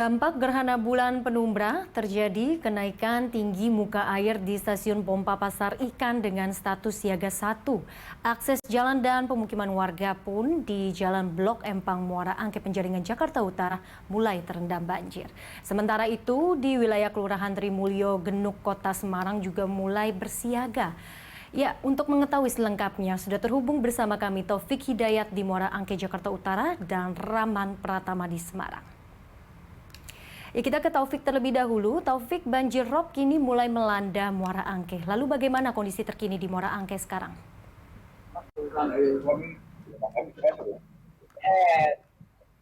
Dampak gerhana bulan penumbra terjadi kenaikan tinggi muka air di stasiun pompa Pasar Ikan dengan status siaga 1. Akses jalan dan pemukiman warga pun di Jalan Blok Empang Muara Angke Penjaringan Jakarta Utara mulai terendam banjir. Sementara itu di wilayah Kelurahan Trimulyo Genuk Kota Semarang juga mulai bersiaga. Ya, untuk mengetahui selengkapnya sudah terhubung bersama kami Taufik Hidayat di Muara Angke Jakarta Utara dan Raman Pratama di Semarang. Ya, kita ke Taufik terlebih dahulu. Taufik, banjir rob kini mulai melanda Muara Angke. Lalu bagaimana kondisi terkini di Muara Angke sekarang?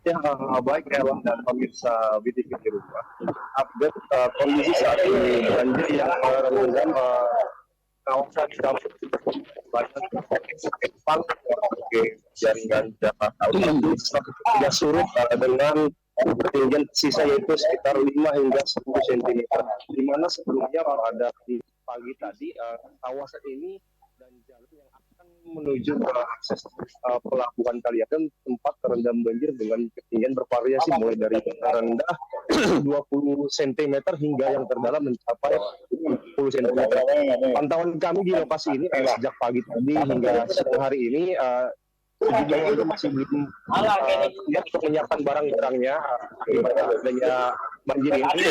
Ya, baik Ellen dan pemirsa BTV di rumah. Update kondisi saat ini banjir yang merendam kawasan Dampit banyak Jepang jaringan Jakarta itu sudah surut dengan ketinggian sisa yaitu sekitar 5 hingga 10 cm. Di mana sebelumnya pada pagi tadi kawasan ini dan jalan yang akan menuju ke akses pelabuhan Kaliakan tempat terendam banjir dengan ketinggian bervariasi mulai dari rendah 20 cm hingga yang terdalam mencapai 10 cm. Pantauan kami di lokasi ini sejak pagi tadi hingga siang hari ini sejumlah warga masih belum siap untuk menyiapkan barang-barangnya akibat adanya banjir ini.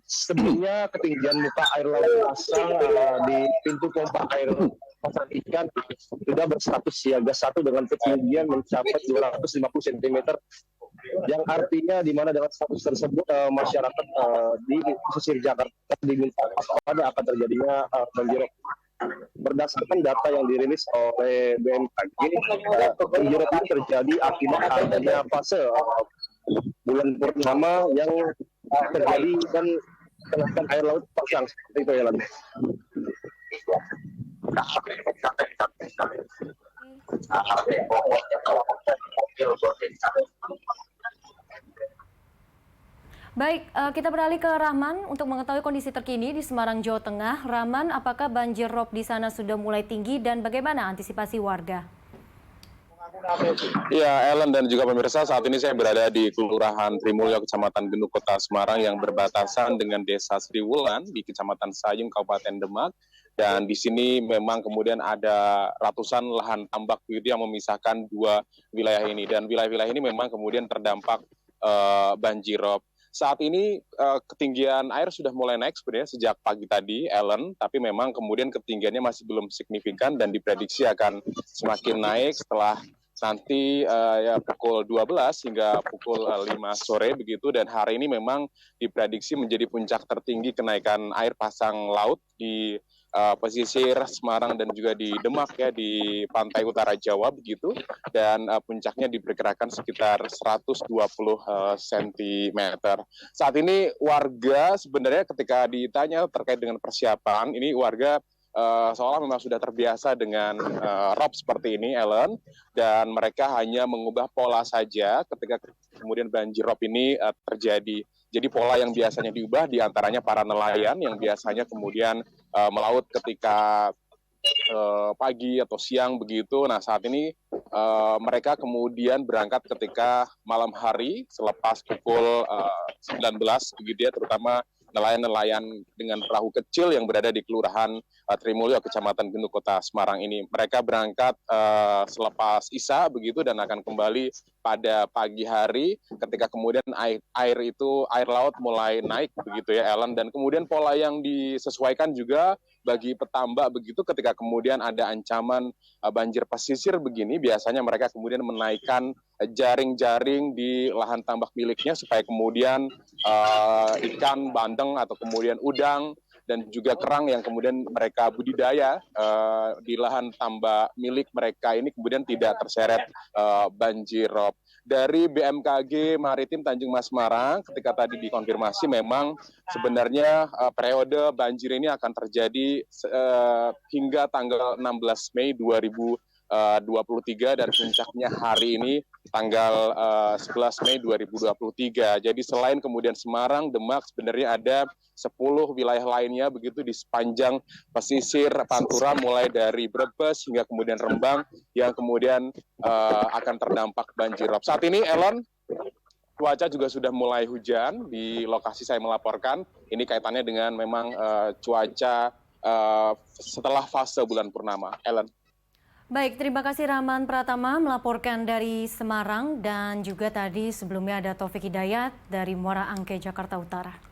Sebelumnya ketinggian muka air laut pasang di pintu pompa air Pasar Ikan sudah berstatus siaga 1 dengan ketinggian mencapai 250 cm, yang artinya di mana dengan status tersebut masyarakat di pesisir Jakarta diminta waspada akan terjadinya banjir. Berdasarkan data yang dirilis oleh BMKG, banjir ini terjadi akibat adanya fase bulan purnama yang terjadi dan kenaikan air laut pasang seperti itu ya Lan. Baik, kita beralih ke Rahman untuk mengetahui kondisi terkini di Semarang, Jawa Tengah. Rahman, apakah banjir rob di sana sudah mulai tinggi dan bagaimana antisipasi warga? Ya, Ellen dan juga pemirsa, saat ini saya berada di Kelurahan Trimulyo, Kecamatan Genuk, Kota Semarang yang berbatasan dengan Desa Sriwulan di Kecamatan Sayung, Kabupaten Demak. Dan di sini memang kemudian ada ratusan lahan tambak begitu yang memisahkan dua wilayah ini. Dan wilayah-wilayah ini memang kemudian terdampak banjir rob. Saat ini ketinggian air sudah mulai naik sebenarnya sejak pagi tadi, Ellen, tapi memang kemudian ketinggiannya masih belum signifikan dan diprediksi akan semakin naik setelah nanti ya pukul 12 hingga pukul 5 sore begitu, dan hari ini memang diprediksi menjadi puncak tertinggi kenaikan air pasang laut di pesisir Semarang dan juga di Demak ya, di pantai utara Jawa begitu, dan puncaknya diperkirakan sekitar 120 cm. Saat ini warga sebenarnya ketika ditanya terkait dengan persiapan, ini warga seolah memang sudah terbiasa dengan rob seperti ini, Ellen, dan mereka hanya mengubah pola saja ketika kemudian banjir rob ini terjadi. Jadi pola yang biasanya diubah diantaranya para nelayan yang biasanya kemudian melaut ketika pagi atau siang begitu. Nah saat ini mereka kemudian berangkat ketika malam hari selepas pukul 19 begitu ya, terutama nelayan-nelayan dengan perahu kecil yang berada di Kelurahan Trimulyo, Kecamatan Genuk, Kota Semarang ini. Mereka berangkat selepas Isya begitu dan akan kembali pada pagi hari ketika kemudian air laut mulai naik begitu ya, Ellen, dan kemudian pola yang disesuaikan juga bagi petambak begitu ketika kemudian ada ancaman banjir pesisir begini, biasanya mereka kemudian menaikkan jaring-jaring di lahan tambak miliknya supaya kemudian ikan bandeng atau kemudian udang dan juga kerang yang kemudian mereka budidaya di lahan tambak milik mereka ini kemudian tidak terseret banjir rob. Dari BMKG Maritim Tanjung Mas Semarang ketika tadi dikonfirmasi memang sebenarnya periode banjir ini akan terjadi hingga tanggal 16 Mei 2023 dan puncaknya hari ini tanggal 11 Mei 2023. Jadi selain kemudian Semarang, Demak, sebenarnya ada 10 wilayah lainnya begitu di sepanjang pesisir Pantura mulai dari Brebes hingga kemudian Rembang yang kemudian akan terdampak banjir rob. Saat ini, Elon, cuaca juga sudah mulai hujan di lokasi saya melaporkan. Ini kaitannya dengan memang cuaca setelah fase bulan purnama. Ellen. Baik, terima kasih Rahman Pratama melaporkan dari Semarang dan juga tadi sebelumnya ada Taufik Hidayat dari Muara Angke, Jakarta Utara.